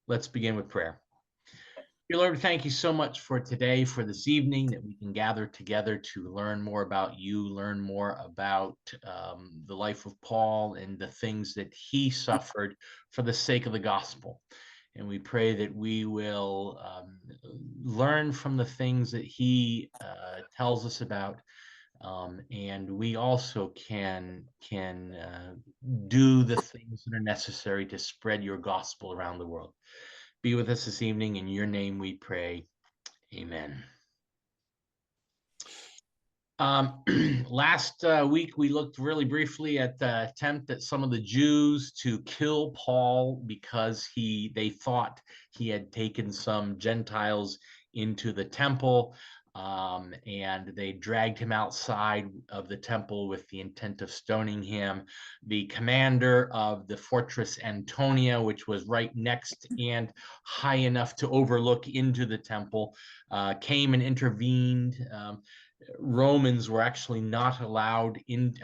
Let's begin with prayer. Dear Lord, thank you so much for today, for this evening, that we can gather together to learn more about you, learn more about the life of Paul and the things that he suffered for the sake of the gospel. And we pray that we will learn from the things that he tells us about, and we also can do the things that are necessary to spread your gospel around the world. Be with us this evening. In your name we pray. Amen. Last week, we looked really briefly at the attempt at some of the Jews to kill Paul because they thought he had taken some Gentiles into the temple, and they dragged him outside of the temple with the intent of stoning him. The commander of the fortress Antonia, which was right next and high enough to overlook into the temple, came and intervened. Romans were actually not allowed in,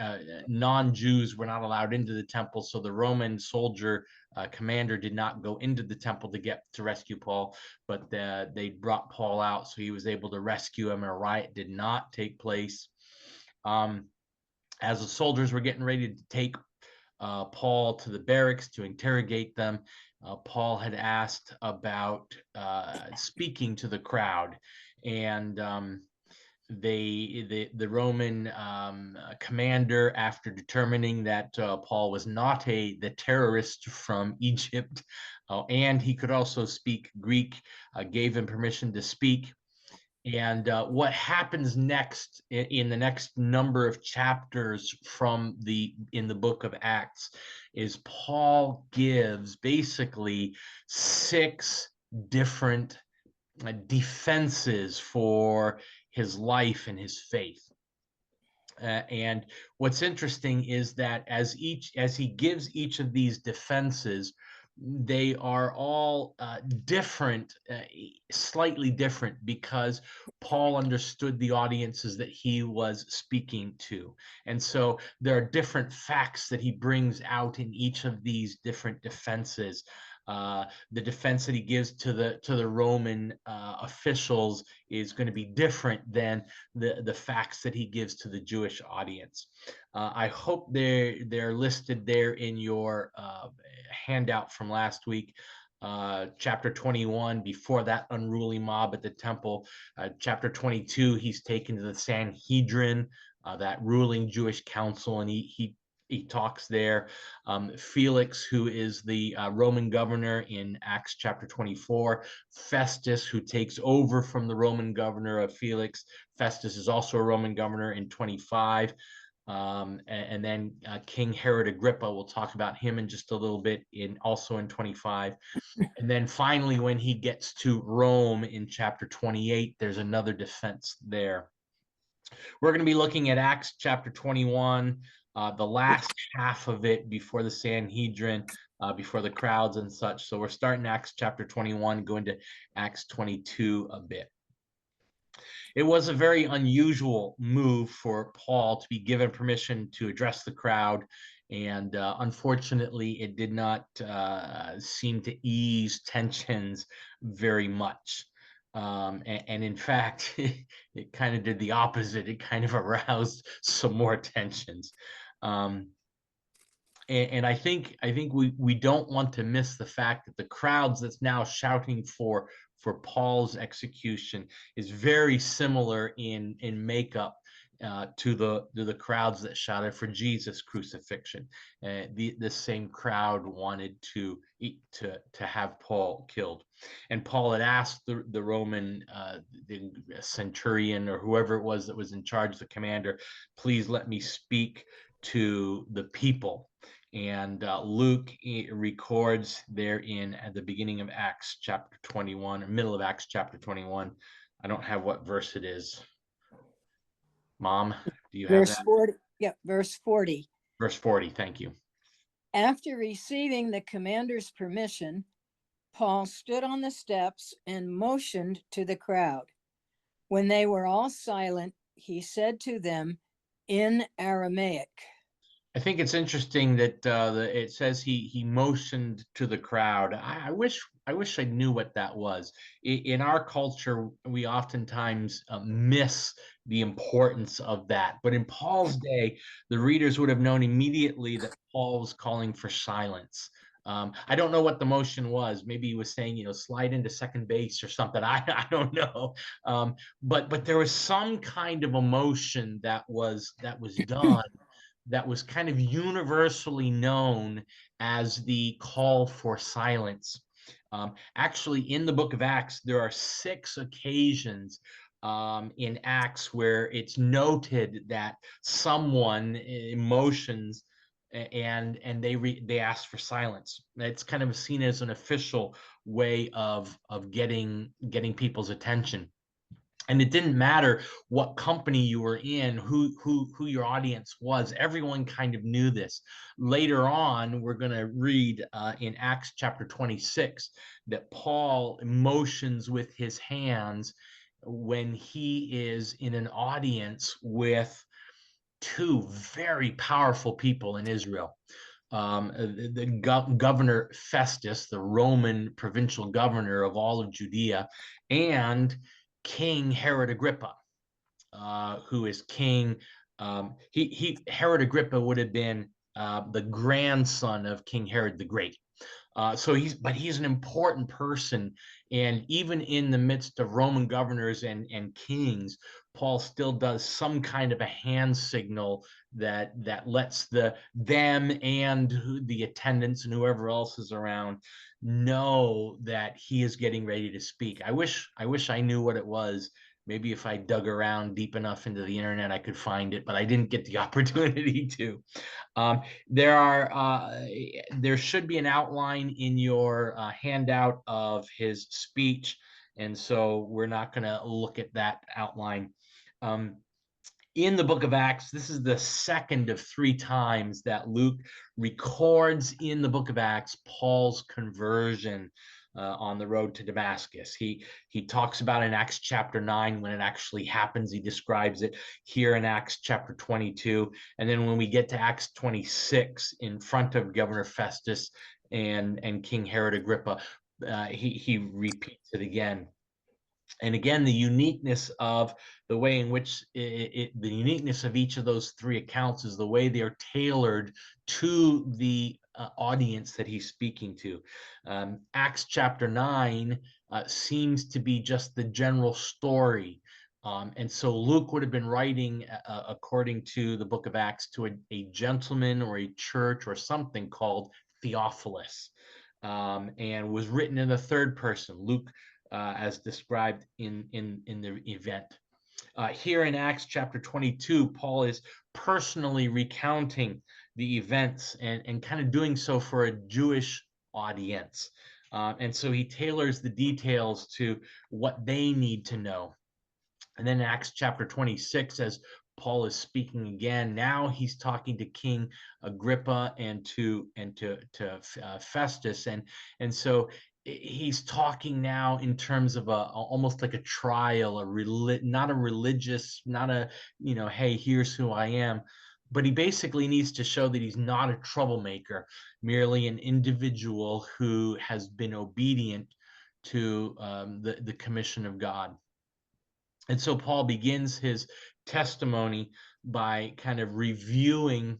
non-Jews were not allowed into the temple, so the Roman soldier commander did not go into the temple to rescue Paul, but they brought Paul out, so he was able to rescue him, and a riot did not take place. As the soldiers were getting ready to take Paul to the barracks to interrogate them, Paul had asked about speaking to the crowd, and the Roman commander, after determining that Paul was not the terrorist from Egypt, and he could also speak Greek, gave him permission to speak. And what happens next in the next number of chapters in the book of Acts is Paul gives basically 6 different defenses for his life and his faith. And what's interesting is that as he gives each of these defenses, they are all different, slightly different, because Paul understood the audiences that he was speaking to. And so there are different facts that he brings out in each of these different defenses. The defense that he gives to the Roman officials is going to be different than the facts that he gives to the Jewish audience. I hope they're listed there in your handout from last week. Chapter 21, before that unruly mob at the temple. Chapter 22, he's taken to the Sanhedrin, that ruling Jewish council, and he talks there. Felix, who is the Roman governor, in Acts chapter 24. Festus, who takes over from the Roman governor of Felix. Festus is also a Roman governor in 25. And then King Herod Agrippa, we'll talk about him in just a little bit, also in 25. And then finally, when he gets to Rome in chapter 28, there's another defense there. We're going to be looking at Acts chapter 21, the last half of it before the Sanhedrin, before the crowds and such. So we're starting Acts chapter 21, going to Acts 22 a bit. It was a very unusual move for Paul to be given permission to address the crowd, and unfortunately, it did not seem to ease tensions very much. And in fact, it kind of did the opposite. It kind of aroused some more tensions. And I think we don't want to miss the fact that the crowds that's now shouting for Paul's execution is very similar in makeup to the crowds that shouted for Jesus' crucifixion. The same crowd wanted to have Paul killed, and Paul had asked the Roman the centurion, or whoever it was that was in charge, the commander, please let me speak to the people. And Luke records there at the beginning of Acts chapter 21, or middle of Acts chapter 21. I don't have what verse it is. Mom, do you have Verse that? 40. Yeah, verse 40. Verse 40, thank you. After receiving the commander's permission, Paul stood on the steps and motioned to the crowd. When they were all silent, he said to them in Aramaic. I think it's interesting that it says he motioned to the crowd. I wish I knew what that was. In our culture, we oftentimes miss the importance of that. But in Paul's day, the readers would have known immediately that Paul was calling for silence. I don't know what the motion was. Maybe he was saying, slide into second base or something. I don't know. But there was some kind of emotion that was done that was kind of universally known as the call for silence. Actually, in the book of Acts, there are 6 occasions in Acts where it's noted that someone emotions and they ask for silence. It's kind of seen as an official way of getting people's attention. And it didn't matter what company you were in, who your audience was. Everyone kind of knew this. Later on, we're going to read in Acts chapter 26 that Paul motions with his hands when he is in an audience with 2 very powerful people in Israel. The governor Festus, the Roman provincial governor of all of Judea, and King Herod Agrippa, who is king. Herod Agrippa would have been the grandson of King Herod the Great. He's an important person, and even in the midst of Roman governors and kings, Paul still does some kind of a hand signal that lets them and the attendants and whoever else is around know that he is getting ready to speak. I wish I knew what it was. Maybe if I dug around deep enough into the internet, I could find it, but I didn't get the opportunity to. Um, there should be an outline in your handout of his speech, and so we're not going to look at that outline. Um, in the book of Acts, this is the second of 3 times that Luke records in the book of Acts Paul's conversion on the road to Damascus. He talks about in Acts chapter 9 when it actually happens. He describes it here in Acts chapter 22. And then when we get to Acts 26 in front of Governor Festus and King Herod Agrippa, he repeats it again. And again, the uniqueness of the way in which the uniqueness of each of those 3 accounts is the way they are tailored to the audience that he's speaking to. Acts chapter 9 seems to be just the general story. And so Luke would have been writing, according to the book of Acts, to a gentleman or a church or something called Theophilus, and was written in the third person. Luke as described in the event. Here in Acts chapter 22, Paul is personally recounting the events and kind of doing so for a Jewish audience. And so he tailors the details to what they need to know. And then Acts chapter 26, as Paul is speaking again, now he's talking to King Agrippa and to Festus, and so he's talking now in terms of almost like a trial, not a religious, not a hey, here's who I am, but he basically needs to show that he's not a troublemaker, merely an individual who has been obedient to the commission of God. And so Paul begins his testimony by kind of reviewing.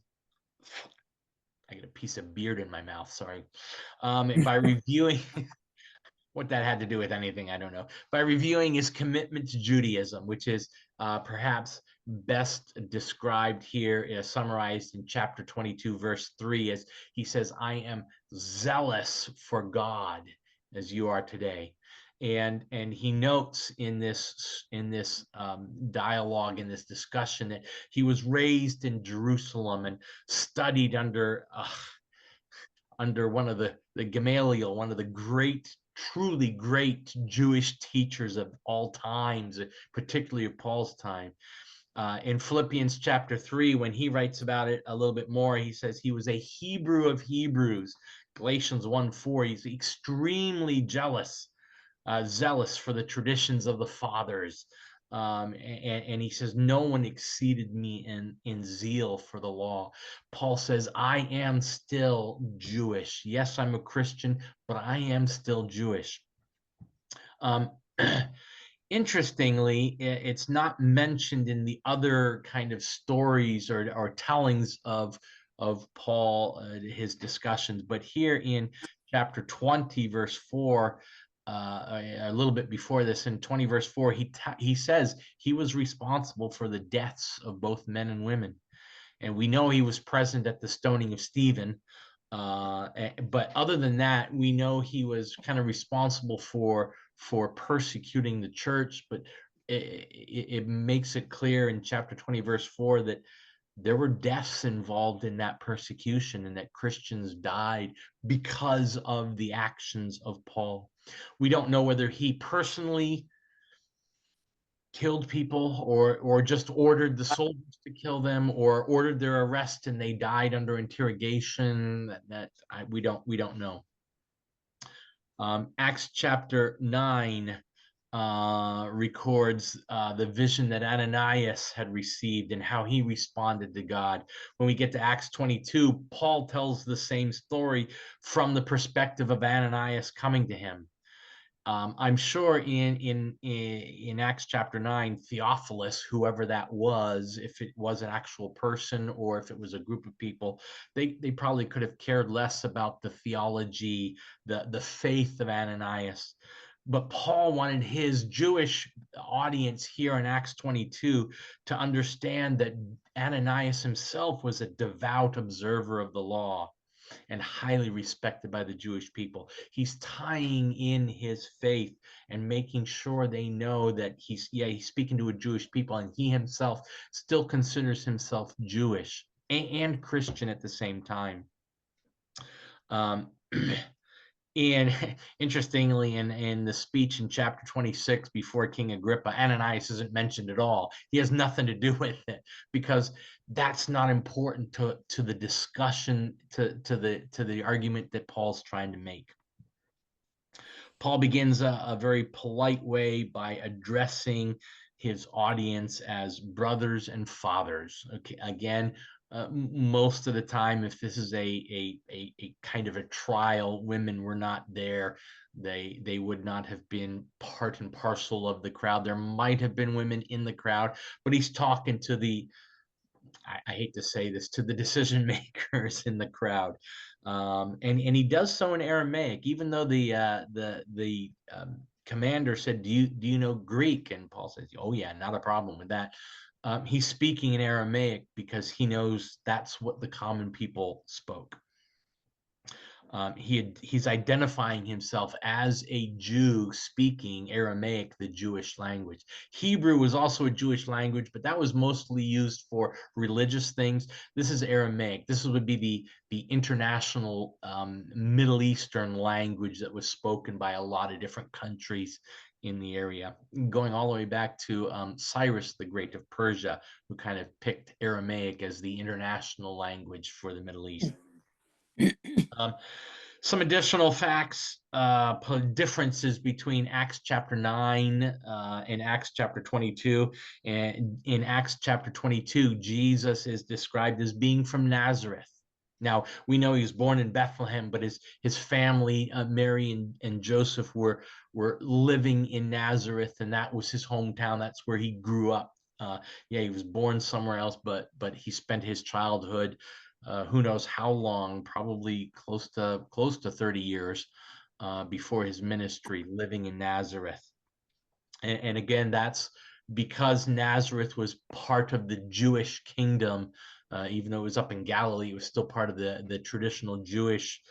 I got a piece of beard in my mouth, sorry. By reviewing what that had to do with anything, I don't know. By reviewing his commitment to Judaism, which is perhaps best described here, summarized in chapter 22, verse 3, as he says, I am zealous for God as you are today. And he notes in this dialogue, in this discussion, that he was raised in Jerusalem and studied under one of the Gamaliel, one of the great, truly great Jewish teachers of all times, particularly of Paul's time. In Philippians chapter 3, when he writes about it a little bit more, he says he was a Hebrew of Hebrews. Galatians 1:4, he's extremely zealous for the traditions of the fathers. And he says, no one exceeded me in zeal for the law. Paul says, I am still Jewish. Yes, I'm a Christian, but I am still Jewish. Um, Interestingly, it's not mentioned in the other kind of stories or tellings of Paul, his discussions, but here in chapter 20, verse 4, a little bit before this, in 20 verse 4, he says he was responsible for the deaths of both men and women. And we know he was present at the stoning of Stephen. But other than that, we know he was kind of responsible for persecuting the church. But it makes it clear in chapter 20, verse 4, that there were deaths involved in that persecution and that Christians died because of the actions of Paul. We don't know whether he personally killed people or just ordered the soldiers to kill them or ordered their arrest and they died under interrogation. We don't know. Acts chapter 9 records the vision that Ananias had received and how he responded to God. When we get to Acts 22, Paul tells the same story from the perspective of Ananias coming to him. I'm sure in Acts chapter 9, Theophilus, whoever that was, if it was an actual person or if it was a group of people, they probably could have cared less about the theology, the faith of Ananias. But Paul wanted his Jewish audience here in Acts 22 to understand that Ananias himself was a devout observer of the law and highly respected by the Jewish people. He's tying in his faith and making sure they know that he's speaking to a Jewish people, and he himself still considers himself Jewish and Christian at the same time. Um, And interestingly, in the speech in chapter 26 before King Agrippa, Ananias isn't mentioned at all. He has nothing to do with it because that's not important to the discussion, to the argument that Paul's trying to make. Paul begins a very polite way by addressing his audience as brothers and fathers. Okay, again, most of the time, if this is a kind of a trial, women were not there. They would not have been part and parcel of the crowd. There might have been women in the crowd, but he's talking to I hate to say this, to the decision makers in the crowd. And he does so in Aramaic, even though the commander said, do you know Greek? And Paul says, oh yeah, not a problem with that. He's speaking in Aramaic because he knows that's what the common people spoke. He's identifying himself as a Jew speaking Aramaic, the Jewish language. Hebrew was also a Jewish language, but that was mostly used for religious things. This is Aramaic. This would be the international Middle Eastern language that was spoken by a lot of different countries in the area, going all the way back to Cyrus the Great of Persia, who kind of picked Aramaic as the international language for the Middle East. Some additional facts, differences between Acts chapter 9 and Acts chapter 22. And in Acts chapter 22, Jesus is described as being from Nazareth. Now, we know he was born in Bethlehem, but his family, Mary and Joseph, were living in Nazareth, and that was his hometown. That's where he grew up. He was born somewhere else, but he spent his childhood, who knows how long, probably close to 30 years before his ministry, living in Nazareth. And again, that's because Nazareth was part of the Jewish kingdom. Even though it was up in Galilee, it was still part of the traditional Jewish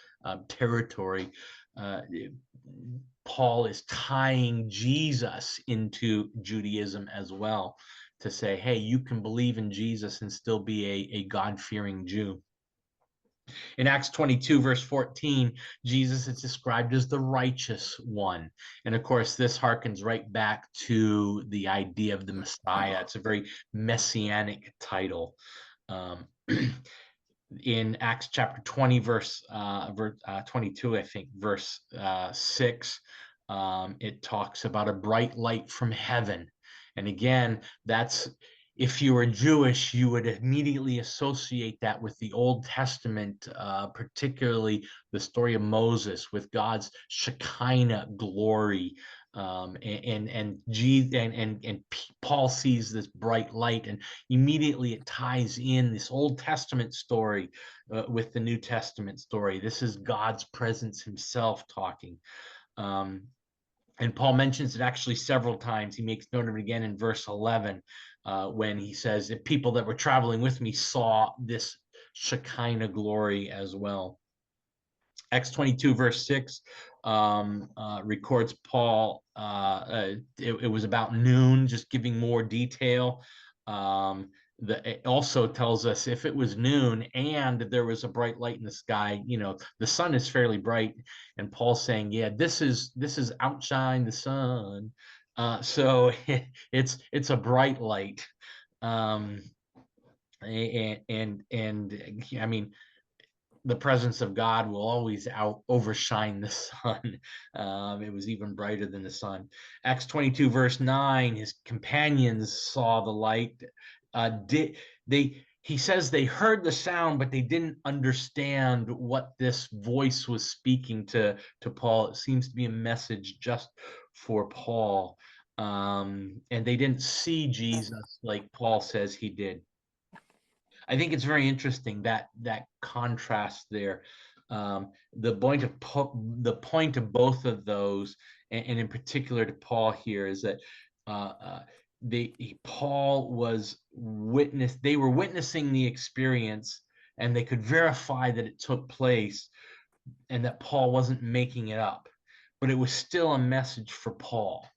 territory. Paul is tying Jesus into Judaism as well, to say, hey, you can believe in Jesus and still be a God-fearing Jew. In Acts 22, verse 14, Jesus is described as the righteous one. And of course, this harkens right back to the idea of the Messiah. It's a very messianic title. In Acts chapter 20, verse 22, I think, verse 6, it talks about a bright light from heaven. And again, that's, if you were Jewish, you would immediately associate that with the Old Testament, particularly the story of Moses, with God's Shekinah glory. And Paul sees this bright light, and immediately it ties in this Old Testament story with the New Testament story. This is God's presence himself talking. And Paul mentions it actually several times. He makes note of it again in verse 11, when he says, the people that were traveling with me saw this Shekinah glory as well. Acts 22, verse 6 records Paul, it was about noon, just giving more detail. It also tells us if it was noon and there was a bright light in the sky, the sun is fairly bright, and Paul's saying, yeah, this is outshine the sun. So it's a bright light. And I mean, the presence of God will always overshine the sun. It was even brighter than the sun. Acts 22, verse 9, his companions saw the light. He says they heard the sound, but they didn't understand what this voice was speaking to Paul. It seems to be a message just for Paul. And they didn't see Jesus like Paul says he did. I think it's very interesting that contrast there. The point of both of those, and in particular to Paul here, is that Paul was they were witnessing the experience, and they could verify that it took place, and that Paul wasn't making it up, but it was still a message for Paul.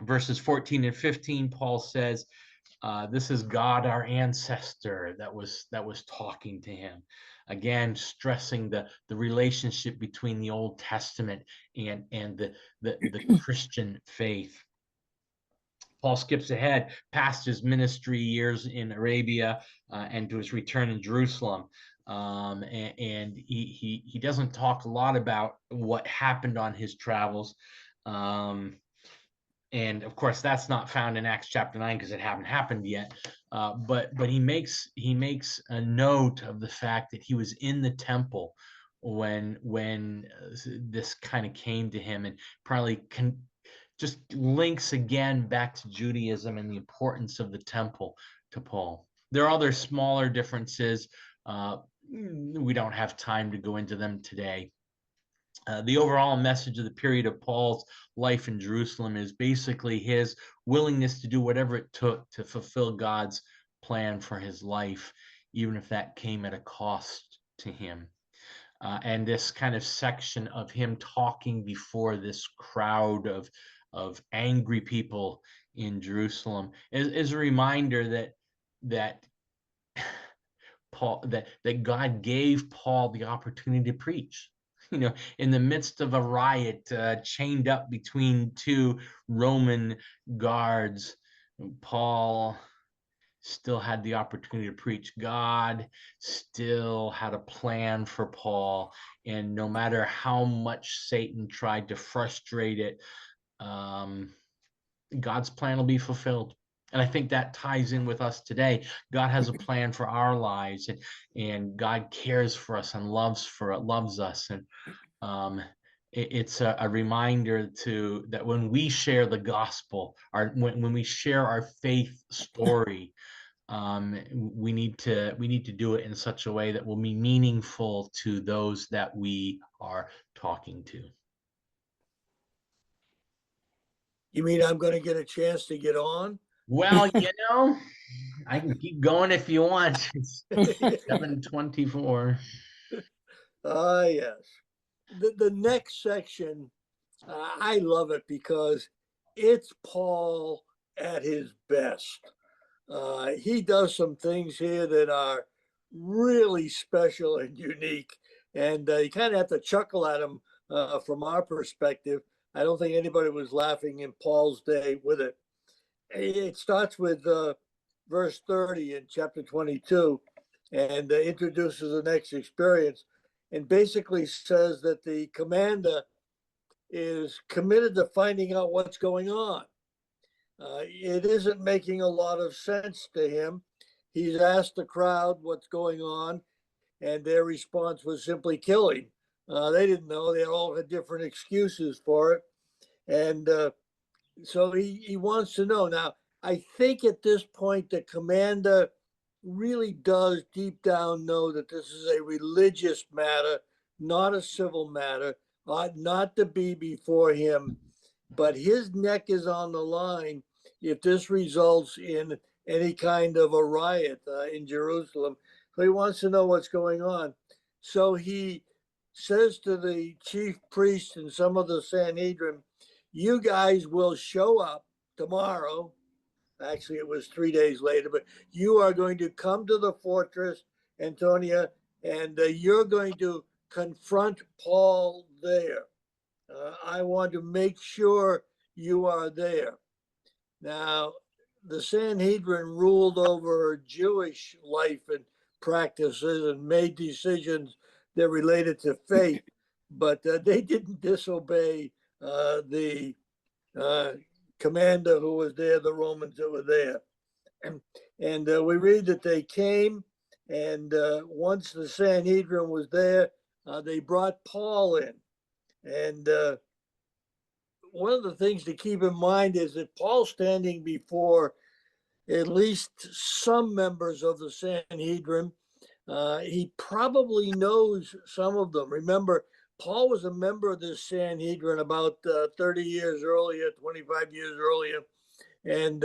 Verses 14 and 15, Paul says, this is God, our ancestor, that was talking to him. Again, stressing the relationship between the Old Testament and the Christian faith. Paul skips ahead past his ministry years in Arabia and to his return in Jerusalem. And he doesn't talk a lot about what happened on his travels. And of course, that's not found in Acts chapter 9 because it hadn't happened yet. But he makes a note of the fact that he was in the temple when this kind of came to him, and probably just links again back to Judaism and the importance of the temple to Paul. There are other smaller differences. We don't have time to go into them today. The overall message of the period of Paul's life in Jerusalem is basically his willingness to do whatever it took to fulfill God's plan for his life, even if that came at a cost to him. And this kind of section of him talking before this crowd of angry people in Jerusalem is a reminder that God gave Paul the opportunity to preach. In the midst of a riot, chained up between two Roman guards, Paul still had the opportunity to preach. God still had a plan for Paul, and no matter how much Satan tried to frustrate it, God's plan will be fulfilled. And I think that ties in with us today. God has a plan for our lives, and God cares for us and loves us. And it's a reminder that when we share the gospel, when we share our faith story, we need to do it in such a way that will be meaningful to those that we are talking to. You mean I'm going to get a chance to get on? Well, I can keep going if you want. It's 7:24. Yes. The next section, I love it because it's Paul at his best. He does some things here that are really special and unique, and you kind of have to chuckle at him from our perspective. I don't think anybody was laughing in Paul's day with it. It starts with verse 30 in chapter 22 and introduces the next experience, and basically says that the commander is committed to finding out what's going on. It isn't making a lot of sense to him. He's asked the crowd what's going on, and their response was simply killing. They didn't know. They all had different excuses for it. And so he wants to know. Now, I think at this point, the commander really does deep down know that this is a religious matter, not a civil matter, ought not to be before him. But his neck is on the line if this results in any kind of a riot in Jerusalem. So he wants to know what's going on. So he says to the chief priests and some of the Sanhedrin, you guys will show up tomorrow. Actually, it was 3 days later, but you are going to come to the fortress, Antonia, and you're going to confront Paul there. I want to make sure you are there. Now, the Sanhedrin ruled over Jewish life and practices and made decisions that related to faith, but they didn't disobey the commander who was there, the Romans that were there. And we read that they came, and once the Sanhedrin was there, they brought Paul in. And one of the things to keep in mind is that Paul's standing before at least some members of the Sanhedrin. He probably knows some of them. Remember, Paul was a member of this Sanhedrin about 30 years earlier, 25 years earlier. And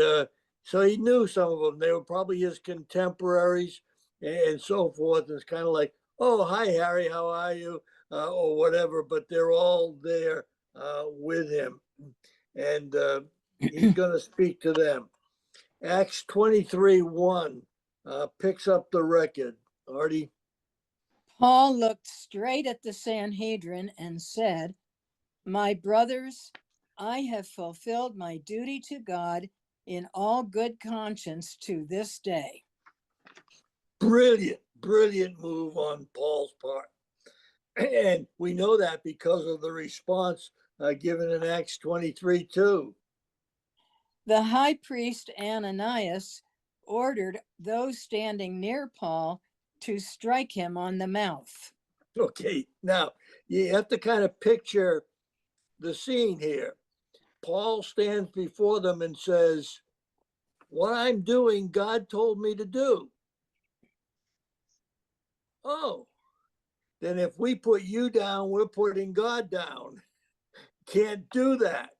so he knew some of them. They were probably his contemporaries and so forth. It's kind of like, oh, hi, Harry, how are you? Or whatever, but they're all there with him. And he's going to speak to them. Acts 23:1 picks up the record. Artie? Paul looked straight at the Sanhedrin and said, my brothers, I have fulfilled my duty to God in all good conscience to this day. Brilliant, brilliant move on Paul's part. And we know that because of the response given in Acts 23:2. The high priest Ananias ordered those standing near Paul to strike him on the mouth. Okay, now you have to kind of picture the scene here. Paul stands before them and says, what I'm doing, God told me to do. Oh, then if we put you down, we're putting God down. Can't do that.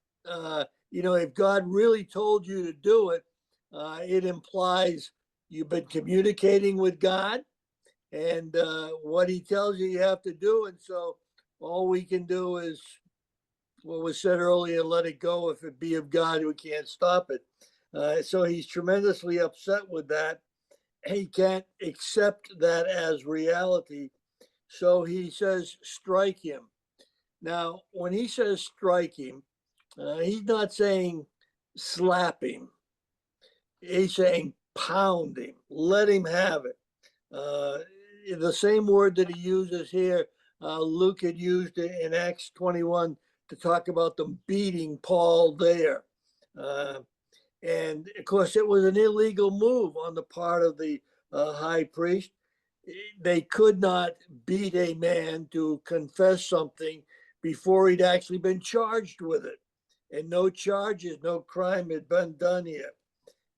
If God really told you to do it, it implies you've been communicating with God and what he tells you you have to do. And so all we can do is what was said earlier, let it go. If it be of God, we can't stop it. So he's tremendously upset with that. He can't accept that as reality. So he says, strike him. Now, when he says strike him, he's not saying slap him. He's saying pound him, let him have it. The same word that he uses here, Luke had used it in Acts 21 to talk about them beating Paul there. And of course, it was an illegal move on the part of the high priest. They could not beat a man to confess something before he'd actually been charged with it. And no charges, no crime had been done yet.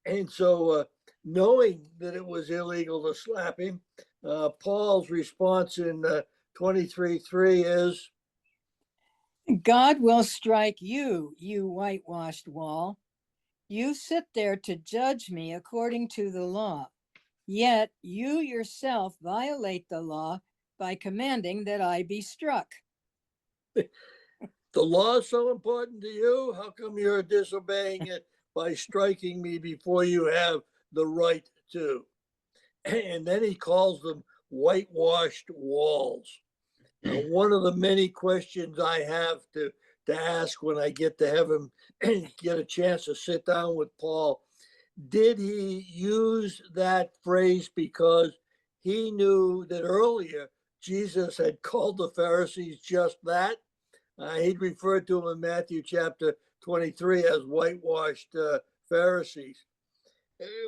And so, knowing that it was illegal to slap him, Paul's response in 23:3 is, God will strike you, you whitewashed wall. You sit there to judge me according to the law. Yet you yourself violate the law by commanding that I be struck. the law is so important to you? How come you're disobeying it by striking me before you have the right to? And then he calls them whitewashed walls. One of the many questions I have to ask when I get to heaven and get a chance to sit down with Paul, did he use that phrase because he knew that earlier Jesus had called the Pharisees just that? He'd referred to them in Matthew chapter 23 as whitewashed Pharisees.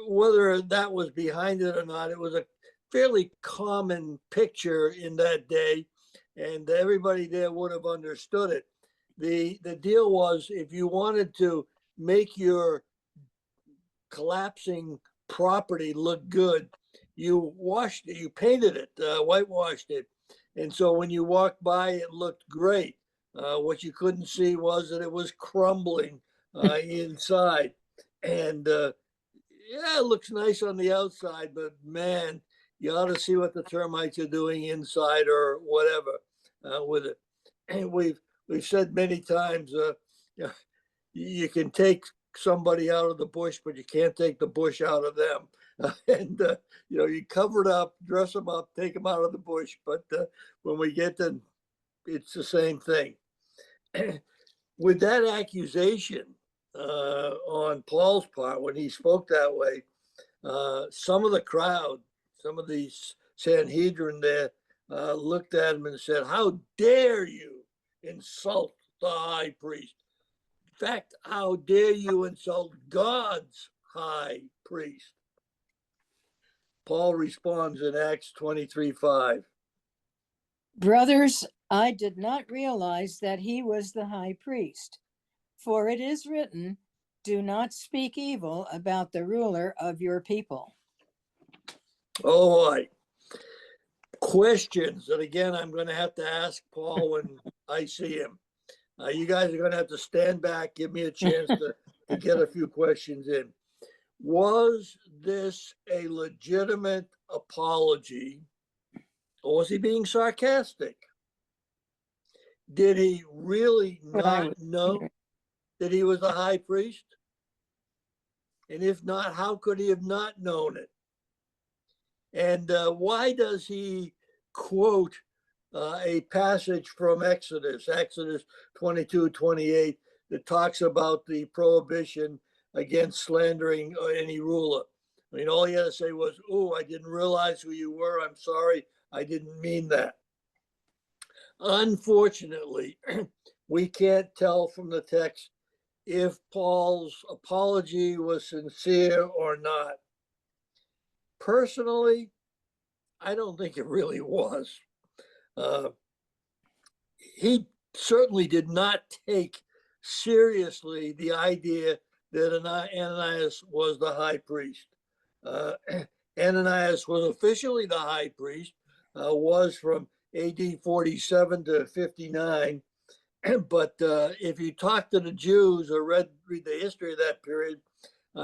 Whether that was behind it or not, it was a fairly common picture in that day, and everybody there would have understood it. The deal was, if you wanted to make your collapsing property look good, you washed it, you painted it, whitewashed it, and so when you walked by, it looked great. What you couldn't see was that it was crumbling inside, and yeah, it looks nice on the outside, but man, you ought to see what the termites are doing inside or whatever with it. And we've said many times, you can take somebody out of the bush, but you can't take the bush out of them. And you cover it up, dress them up, take them out of the bush. But when we get to, it's the same thing. With that accusation on Paul's part, when he spoke that way, some of the crowd, some of the Sanhedrin there, looked at him and said, "How dare you insult the high priest? In fact, how dare you insult God's high priest?" Paul responds in Acts 23:5. Brothers, I did not realize that he was the high priest, for it is written, do not speak evil about the ruler of your people. All right. Questions that, again, I'm going to have to ask Paul when I see him. You guys are going to have to stand back, give me a chance to get a few questions in. Was this a legitimate apology, or was he being sarcastic? Did he really not know that he was the high priest? And if not, how could he have not known it? And why does he quote a passage from Exodus 22:28, that talks about the prohibition against slandering any ruler? I mean, all he had to say was, "Oh, I didn't realize who you were. I'm sorry. I didn't mean that." Unfortunately, we can't tell from the text if Paul's apology was sincere or not. Personally, I don't think it really was. He certainly did not take seriously the idea that Ananias was the high priest. Ananias was officially the high priest, was from AD 47 to 59. But if you talk to the Jews or read the history of that period,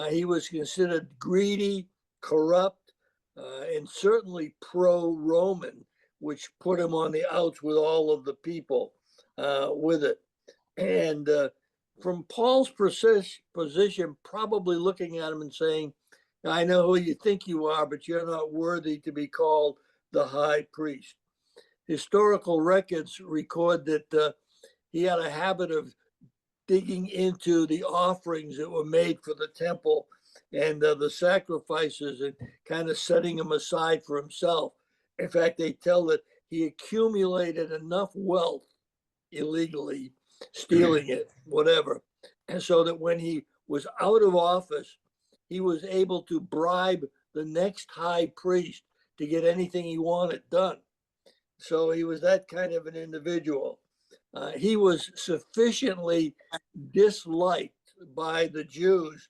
he was considered greedy, corrupt, and certainly pro-Roman, which put him on the outs with all of the people with it. And from Paul's position, probably looking at him and saying, "I know who you think you are, but you're not worthy to be called the high priest." Historical records record that he had a habit of digging into the offerings that were made for the temple and the sacrifices, and kind of setting them aside for himself. In fact, they tell that he accumulated enough wealth illegally, stealing it, whatever, and so that when he was out of office, he was able to bribe the next high priest to get anything he wanted done. So he was that kind of an individual. He was sufficiently disliked by the Jews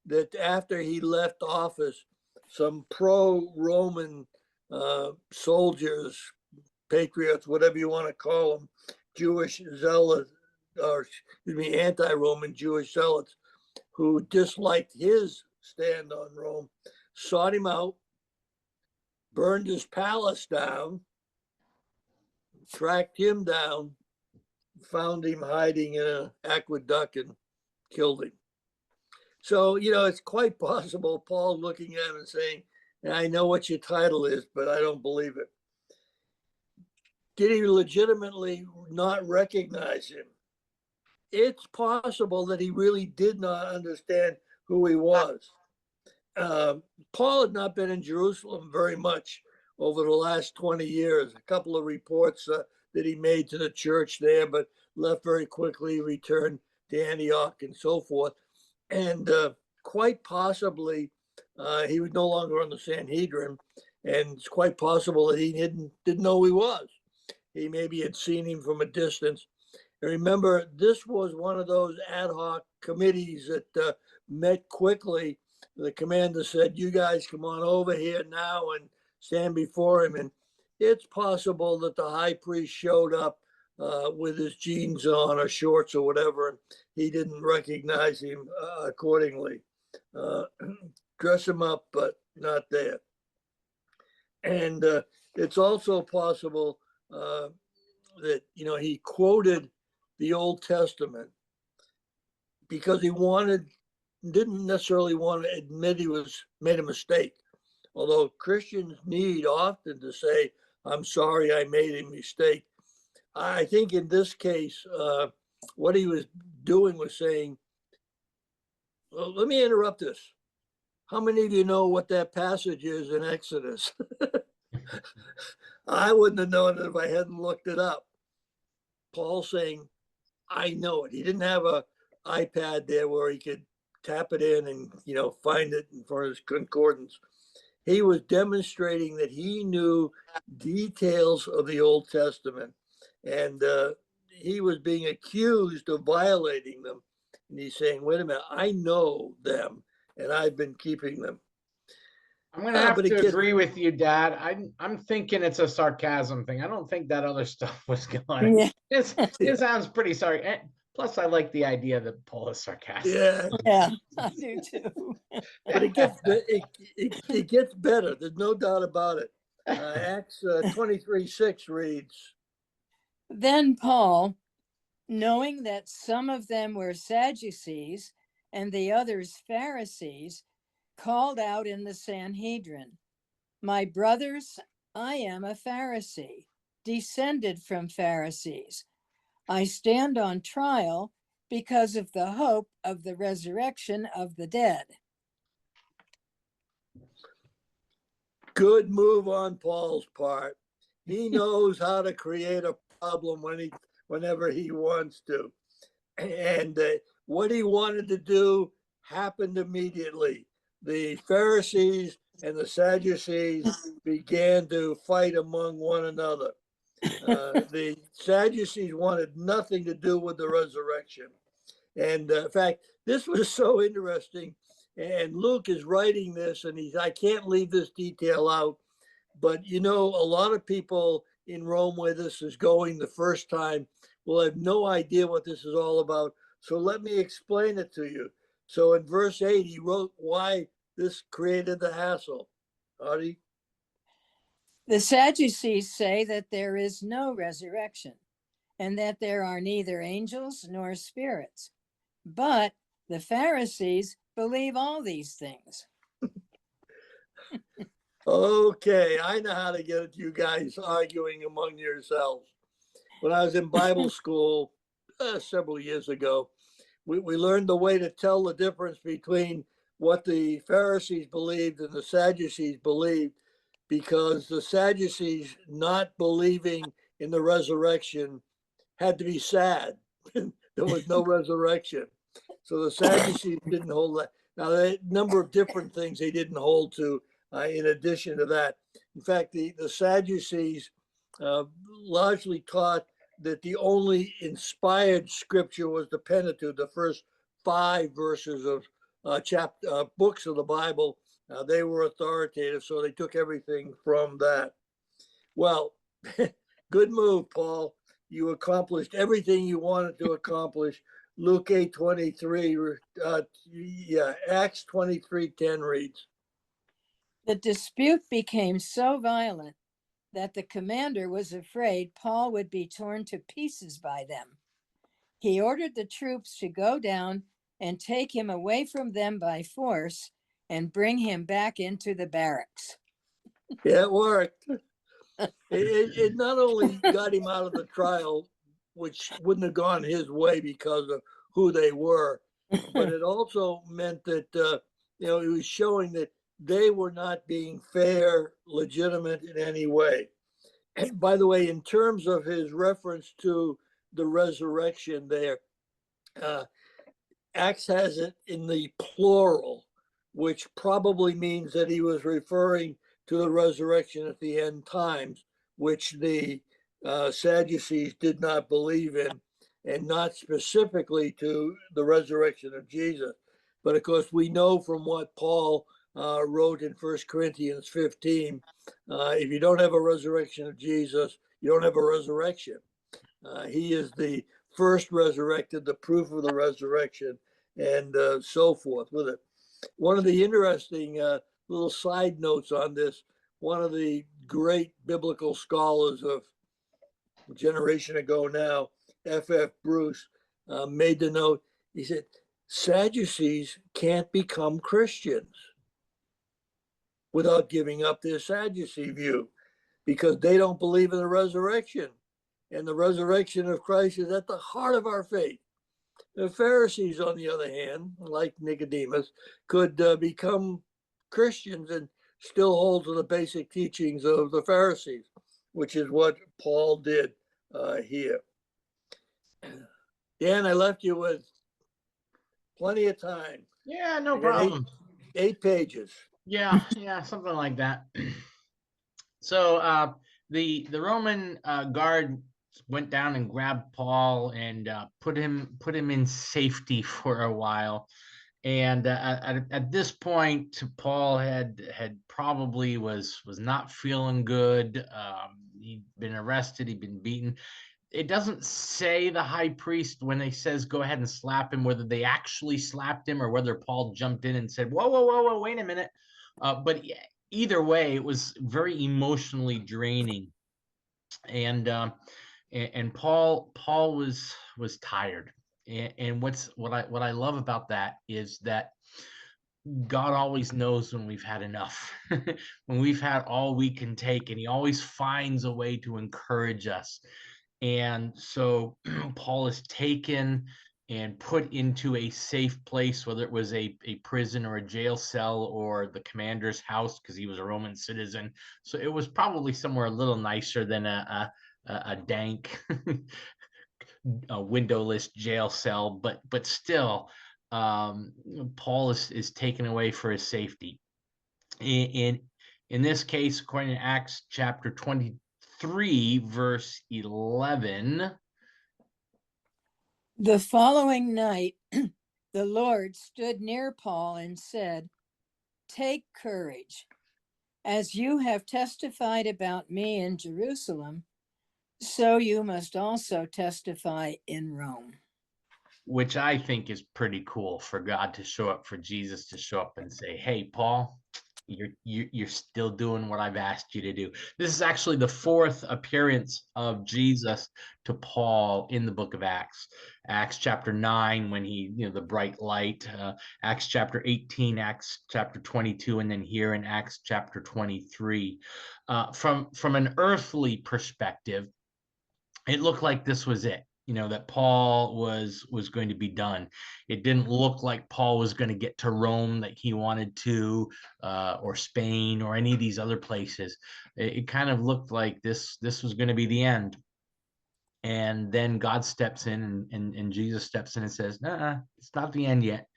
that after he left office, some pro-Roman soldiers, patriots, whatever you want to call them, Jewish zealots, or excuse me, anti-Roman Jewish zealots, who disliked his stand on Rome, sought him out, burned his palace down, tracked him down, found him hiding in an aqueduct, and killed him. So, it's quite possible Paul looking at him and saying, "I know what your title is, but I don't believe it." Did he legitimately not recognize him? It's possible that he really did not understand who he was. Paul had not been in Jerusalem very much over the last 20 years. A couple of reports that he made to the church there, but left very quickly, returned to Antioch and so forth. And quite possibly he was no longer on the Sanhedrin, and it's quite possible that he didn't know who he was. He maybe had seen him from a distance. And remember, this was one of those ad hoc committees that met quickly. The commander said, "You guys come on over here now and stand before him." And it's possible that the high priest showed up with his jeans on or shorts or whatever, and he didn't recognize him accordingly. Dress him up, but not there. And it's also possible that, you know, he quoted the Old Testament because he didn't necessarily want to admit he made a mistake. Although Christians need often to say, "I'm sorry, I made a mistake." I think in this case, what he was doing was saying, well, let me interrupt this. How many of you know what that passage is in Exodus? I wouldn't have known it if I hadn't looked it up. Paul saying, I know it. He didn't have an iPad there where he could tap it in and, you know, find it for his concordance. He was demonstrating that he knew details of the Old Testament, and he was being accused of violating them. And he's saying, wait a minute, I know them, and I've been keeping them. I'm going to have to agree with you, Dad. I'm thinking it's a sarcasm thing. I don't think that other stuff was going. Yeah. It sounds pretty sorry. And plus, I like the idea that Paul is sarcastic. Yeah, I do too. But it gets better. There's no doubt about it. Acts 23:6 reads, Then Paul, knowing that some of them were Sadducees and the others Pharisees, called out in the Sanhedrin, "My brothers, I am a Pharisee, descended from Pharisees. I stand on trial because of the hope of the resurrection of the dead." Good move on Paul's part. He knows how to create a problem whenever he wants to. And what he wanted to do happened immediately. The Pharisees and the Sadducees began to fight among one another. The Sadducees wanted nothing to do with the resurrection. And in fact, this was so interesting. And Luke is writing this, and I can't leave this detail out. But, you know, a lot of people in Rome where this is going the first time will have no idea what this is all about. So let me explain it to you. So in verse 8, he wrote why this created the hassle. Audie? The Sadducees say that there is no resurrection and that there are neither angels nor spirits. But the Pharisees believe all these things. Okay, I know how to get you guys arguing among yourselves. When I was in Bible school several years ago, we learned the way to tell the difference between what the Pharisees believed and the Sadducees believed, because the Sadducees not believing in the resurrection had to be sad. There was no resurrection. So the Sadducees didn't hold that. Now, there are a number of different things they didn't hold to in addition to that. In fact, the Sadducees largely taught that the only inspired scripture was the Pentateuch, the first 5 verses of books of the Bible. They were authoritative, so they took everything from that. Well, good move, Paul. You accomplished everything you wanted to accomplish. Luke 8:23, Acts 23:10 reads. The dispute became so violent that the commander was afraid Paul would be torn to pieces by them. He ordered the troops to go down and take him away from them by force and bring him back into the barracks. Yeah, it worked. It not only got him out of the trial, which wouldn't have gone his way because of who they were, but it also meant that, it was showing that they were not being fair, legitimate in any way. And by the way, in terms of his reference to the resurrection there, Acts has it in the plural, which probably means that he was referring to the resurrection at the end times, which the Sadducees did not believe in, and not specifically to the resurrection of Jesus. But of course, we know from what Paul wrote in 1 Corinthians 15, if you don't have a resurrection of Jesus, you don't have a resurrection. He is the first resurrected, the proof of the resurrection, and so forth with it. One of the interesting little side notes on this, one of the great biblical scholars of a generation ago now, F.F. Bruce, made the note. He said, Sadducees can't become Christians without giving up their Sadducee view, because they don't believe in the resurrection. And the resurrection of Christ is at the heart of our faith. The Pharisees, on the other hand, like Nicodemus, could become Christians and still hold to the basic teachings of the Pharisees, which is what Paul did here. Dan, I left you with plenty of time. Yeah, no problem. 8 pages. Yeah, something like that. So the Roman guard went down and grabbed Paul and put him in safety for a while. And at this point, Paul had probably was not feeling good. He'd been arrested. He'd been beaten. It doesn't say the high priest when he says go ahead and slap him, whether they actually slapped him or whether Paul jumped in and said, whoa, wait a minute. But either way, it was very emotionally draining. And Paul was tired. And what I love about that is that God always knows when we've had enough, when we've had all we can take, and he always finds a way to encourage us. And so Paul is taken and put into a safe place, whether it was a prison or a jail cell or the commander's house, because he was a Roman citizen. So it was probably somewhere a little nicer than a dank a windowless jail cell, but still, Paul is taken away for his safety. In this case, according to Acts chapter 23, verse 11. The following night, the Lord stood near Paul and said, "Take courage. As you have testified about me in Jerusalem, so you must also testify in Rome." Which I think is pretty cool, for God to show up, for Jesus to show up and say, hey, Paul, you're still doing what I've asked you to do. This is actually the 4th appearance of Jesus to Paul in the book of Acts. Acts chapter 9, when he, the bright light, Acts chapter 18, Acts chapter 22, and then here in Acts chapter 23. From an earthly perspective, it looked like this was it. That Paul was going to be done. It didn't look like Paul was going to get to Rome that he wanted to, or Spain or any of these other places. It kind of looked like this was going to be the end. And then God steps in and Jesus steps in and says, nah, it's not the end yet.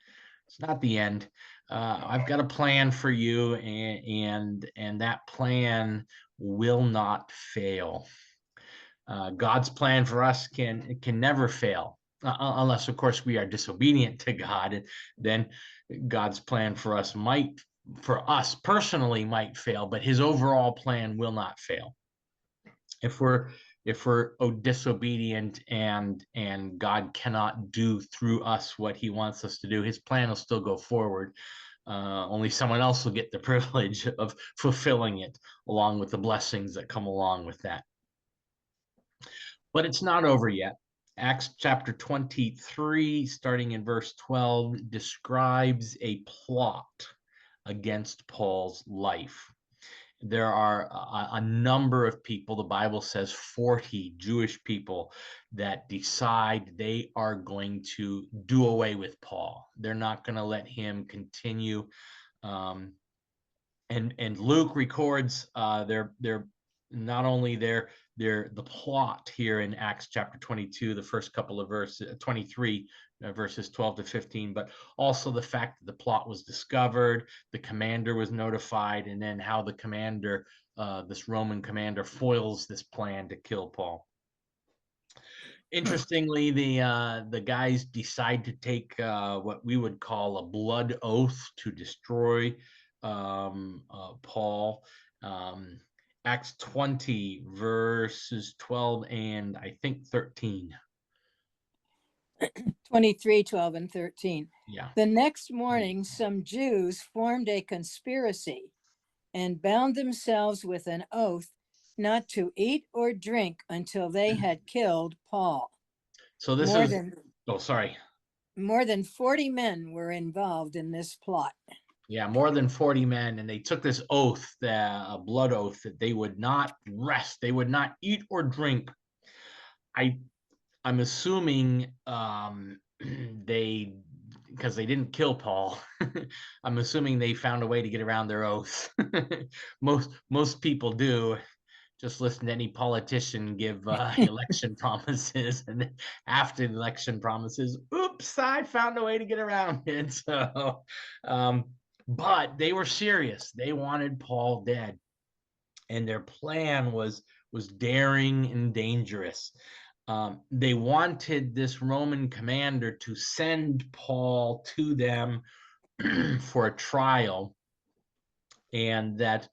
It's not the end. I've got a plan for you, and that plan will not fail. God's plan for us can never fail, unless, of course, we are disobedient to God. And then God's plan for us personally might fail, but his overall plan will not fail. If we're disobedient and God cannot do through us what he wants us to do, his plan will still go forward. Only someone else will get the privilege of fulfilling it, along with the blessings that come along with that. But it's not over yet. Acts chapter 23, starting in verse 12, describes a plot against Paul's life. There are a number of people, the Bible says 40 Jewish people, that decide they are going to do away with Paul. They're not going to let him continue. And Luke records they're not only they're the plot here in Acts chapter 22, the first couple of verses, 23 verses 12 to 15, but also the fact that the plot was discovered, the commander was notified, and then how the commander, this Roman commander, foils this plan to kill Paul. Interestingly, the guys decide to take what we would call a blood oath to destroy Paul. Acts 20 verses 12 and I think 13. 23, 12, and 13. Yeah. The next morning, some Jews formed a conspiracy and bound themselves with an oath not to eat or drink until they had killed Paul. So this More is, than oh, sorry. more than 40 men were involved in this plot. Yeah, more than 40 men, and they took this oath, a blood oath, that they would not rest, they would not eat or drink. I'm assuming they, because they didn't kill Paul, I'm assuming they found a way to get around their oath. Most people do. Just listen to any politician give election promises, and then after the election promises, oops, I found a way to get around it. So, but they were serious. They wanted Paul dead, and their plan was daring and dangerous. They wanted this Roman commander to send Paul to them for a trial, and that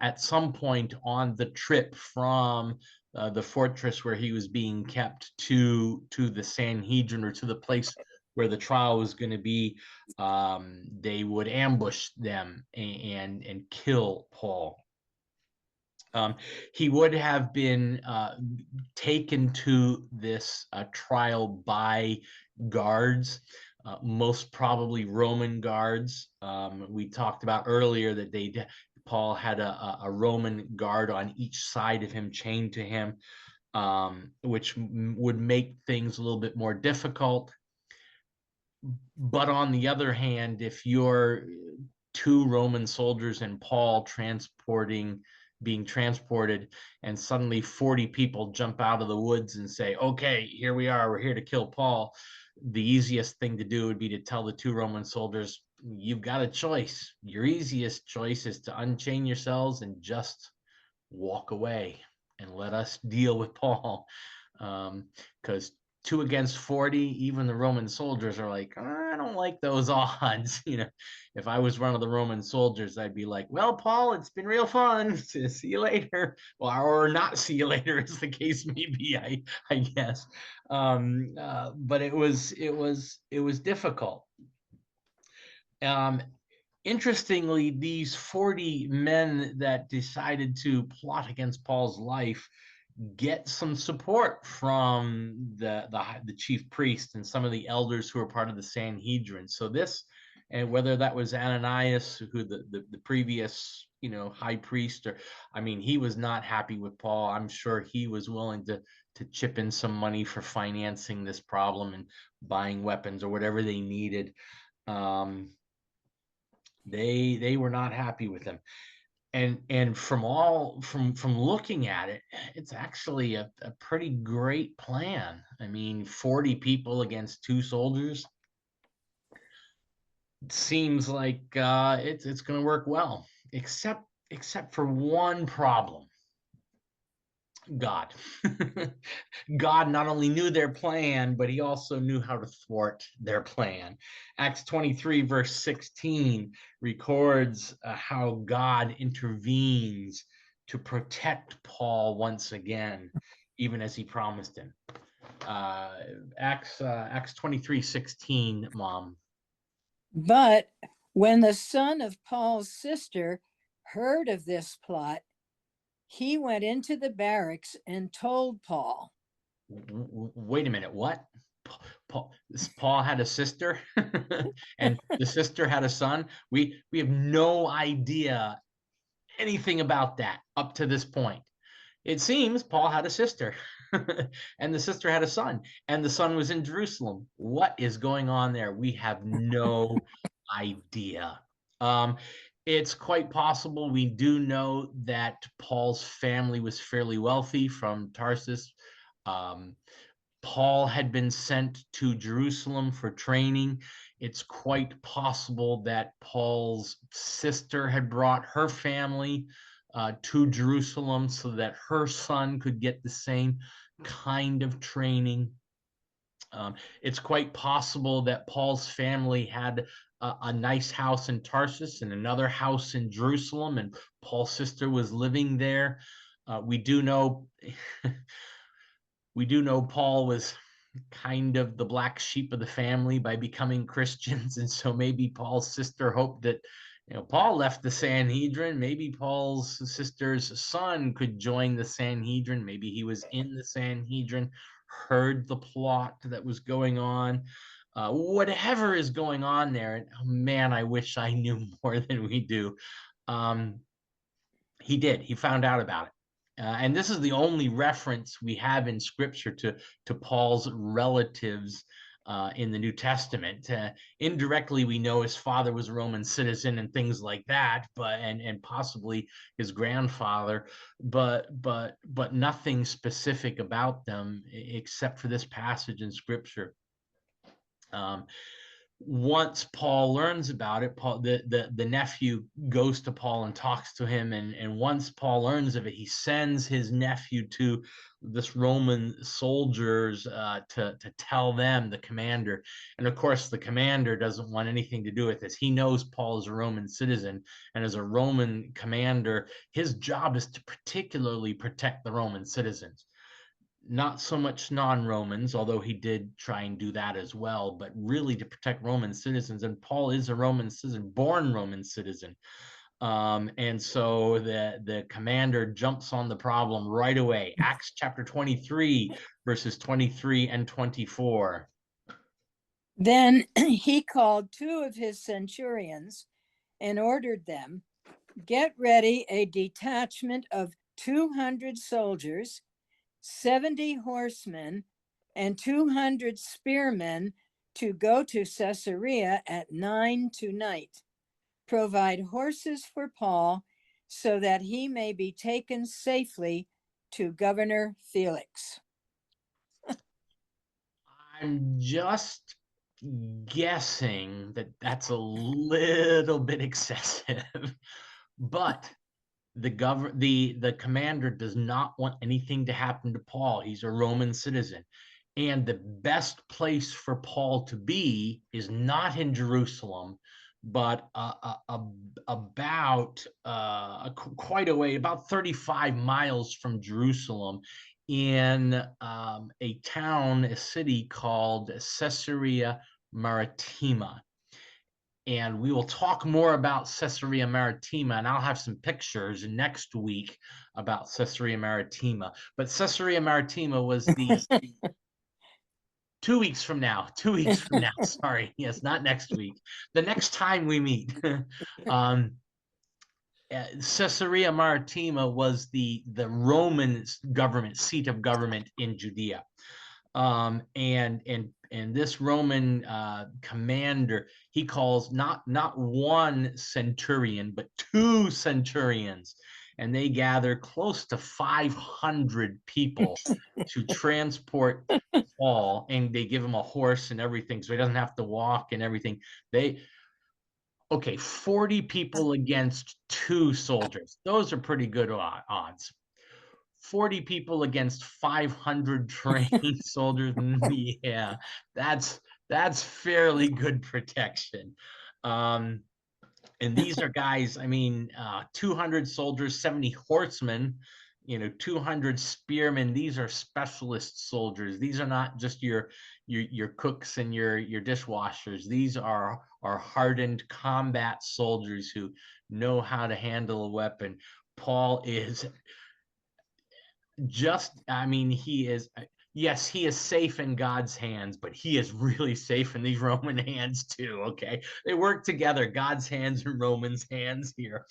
at some point on the trip from the fortress where he was being kept to the Sanhedrin, or to the place where the trial was going to be, they would ambush them and kill Paul. He would have been taken to this trial by guards, most probably Roman guards. We talked about earlier that Paul had a Roman guard on each side of him, chained to him, which would make things a little bit more difficult. But on the other hand, if you're two Roman soldiers and Paul being transported, and suddenly 40 people jump out of the woods and say, okay, here we are, we're here to kill Paul, the easiest thing to do would be to tell the two Roman soldiers, you've got a choice. Your easiest choice is to unchain yourselves and just walk away and let us deal with Paul. Because 2 against 40, even the Roman soldiers are like, I don't like those odds. If I was one of the Roman soldiers, I'd be like, well, Paul, it's been real fun. See you later. Well, or not see you later, as the case may be, I guess. But it was difficult. Interestingly, these 40 men that decided to plot against Paul's life get some support from the chief priest and some of the elders who are part of the Sanhedrin. So this, and whether that was Ananias, who the previous high priest, or he was not happy with Paul. I'm sure he was willing to chip in some money for financing this problem and buying weapons or whatever they needed. They were not happy with him. And from looking at it, it's actually a pretty great plan. 40 people against 2 soldiers seems like it's going to work well, except for one problem. God. God not only knew their plan, but he also knew how to thwart their plan. Acts 23 verse 16 records how God intervenes to protect Paul once again, even as he promised him. Acts 23:16, Mom. But when the son of Paul's sister heard of this plot, he went into the barracks and told Paul. Wait a minute, what? Paul had a sister and the sister had a son? We have no idea anything about that up to this point. It seems Paul had a sister and the sister had a son, and the son was in Jerusalem. What is going on there? We have no idea. It's quite possible. We do know that Paul's family was fairly wealthy from Tarsus. Um, Paul had been sent to Jerusalem for training. It's quite possible that Paul's sister had brought her family to Jerusalem so that her son could get the same kind of training. It's quite possible that Paul's family had a nice house in Tarsus and another house in Jerusalem, and Paul's sister was living there. We do know we do know Paul was kind of the black sheep of the family by becoming Christians, and so maybe Paul's sister hoped that, Paul left the Sanhedrin. Maybe Paul's sister's son could join the Sanhedrin. Maybe he was in the Sanhedrin, heard the plot that was going on. Whatever is going on there, and oh man, I wish I knew more than we do. Um, he did. He found out about it. And this is the only reference we have in scripture to Paul's relatives in the New Testament. Indirectly, we know his father was a Roman citizen and things like that, and possibly his grandfather, but nothing specific about them except for this passage in scripture. Once Paul learns about it, Paul, the nephew goes to Paul and talks to him, and once Paul learns of it, he sends his nephew to this Roman soldiers to tell them, the commander. And of course, the commander doesn't want anything to do with this. He knows Paul is a Roman citizen, and as a Roman commander, his job is to particularly protect the Roman citizens, not so much non-Romans, although he did try and do that as well, but really to protect Roman citizens. And Paul is a Roman citizen, born Roman citizen. And so the commander jumps on the problem right away. Acts chapter 23, verses 23 and 24. Then he called 2 of his centurions and ordered them, "Get ready a detachment of 200 soldiers, 70 horsemen, and 200 spearmen to go to Caesarea at 9 tonight. Provide horses for Paul so that he may be taken safely to Governor Felix." I'm just guessing that that's a little bit excessive, but the commander does not want anything to happen to Paul. He's a Roman citizen. And the best place for Paul to be is not in Jerusalem, but about quite a way, about 35 miles from Jerusalem, in a town, a city called Caesarea Maritima. And we will talk more about Caesarea Maritima, and I'll have some pictures next week about Caesarea Maritima. But Caesarea Maritima was the 2 weeks from now. 2 weeks from now. Sorry, yes, not next week. The next time we meet. Caesarea Maritima was the Roman government, seat of government in Judea. And this Roman commander, he calls not one centurion, but 2 centurions, and they gather close to 500 people to transport Paul, and they give him a horse and everything, so he doesn't have to walk and everything. 40 people against 2 soldiers. Those are pretty good odds. 40 people against 500 trained soldiers. Yeah, that's fairly good protection. And these are guys, 200 soldiers, 70 horsemen, 200 spearmen. These are specialist soldiers. These are not just your cooks and your dishwashers. These are hardened combat soldiers who know how to handle a weapon. Paul is he is, yes, he is safe in God's hands, but he is really safe in these Roman hands too. Okay, they work together, God's hands and Romans' hands here.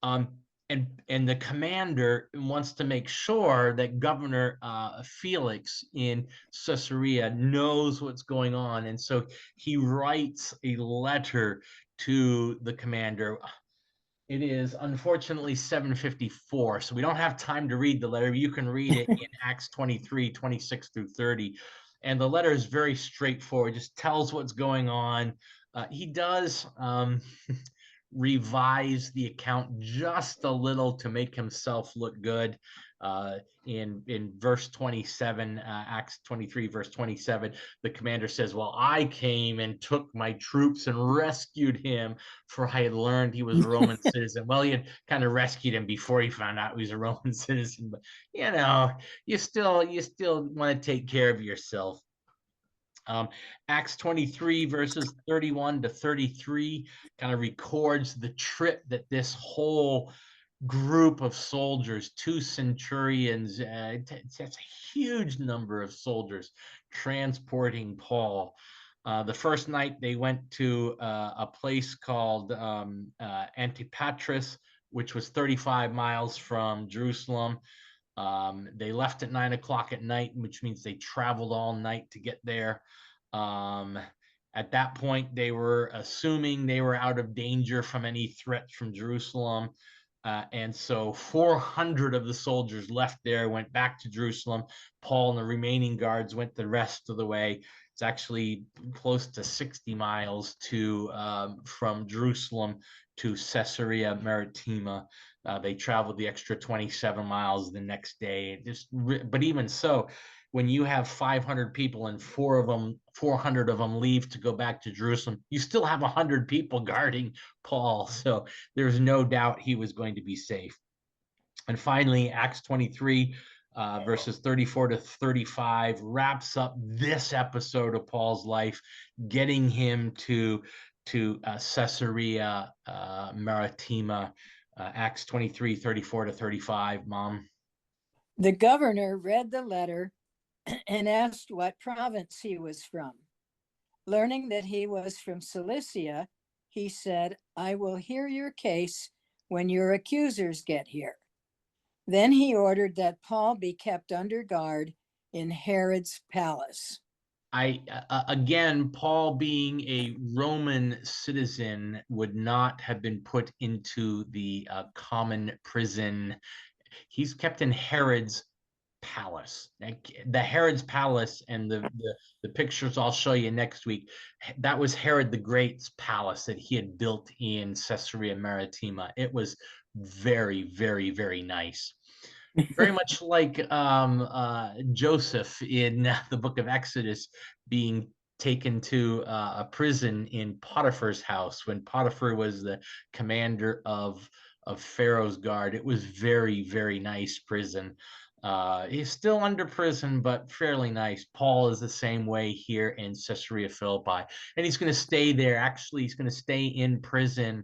And the commander wants to make sure that Governor Felix in Caesarea knows what's going on, and so he writes a letter to the commander. It is unfortunately 7:54, so we don't have time to read the letter. You can read it in Acts 23, 26 through 30. And the letter is very straightforward, just tells what's going on. He does revise the account just a little to make himself look good. In verse 27, Acts 23, verse 27, the commander says, well, I came and took my troops and rescued him, for I had learned he was a Roman citizen. Well, he had kind of rescued him before he found out he was a Roman citizen, but you still want to take care of yourself. Acts 23 verses 31 to 33 kind of records the trip that this whole group of soldiers, 2 centurions, that's a huge number of soldiers transporting Paul. The first night they went to a place called Antipatris, which was 35 miles from Jerusalem. They left at 9 o'clock at night, which means they traveled all night to get there. At that point, they were assuming they were out of danger from any threats from Jerusalem. And so 400 of the soldiers left there, went back to Jerusalem. Paul and the remaining guards went the rest of the way. It's actually close to 60 miles from Jerusalem to Caesarea Maritima. They traveled the extra 27 miles the next day. But even so, when you have 500 people and 400 of them leave to go back to Jerusalem, you still have 100 people guarding Paul. So there's no doubt he was going to be safe. And finally, Acts 23, verses 34 to 35 wraps up this episode of Paul's life, getting him to Caesarea Maritima. Acts 23, 34 to 35, Mom. The governor read the letter and asked what province he was from. Learning that he was from Cilicia, he said, I will hear your case when your accusers get here. Then he ordered that Paul be kept under guard in Herod's palace. Again, Paul, being a Roman citizen, would not have been put into the common prison. He's kept in Herod's palace. The Herod's palace, and the pictures I'll show you next week, that was Herod the Great's palace that he had built in Caesarea Maritima. It was very, very, very nice. Very much like Joseph in the book of Exodus being taken to a prison in Potiphar's house when Potiphar was the commander of Pharaoh's guard. It was very, very nice prison. He's still under prison, but fairly nice. Paul is the same way here in Caesarea Philippi, and he's going to stay there. Actually, he's going to stay in prison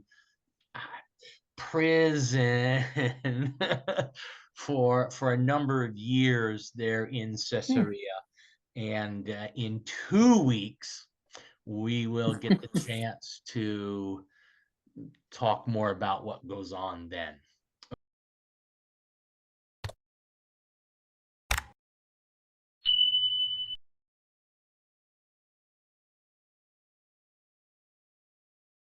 for a number of years there in Caesarea. And in 2 weeks, we will get the chance to talk more about what goes on then.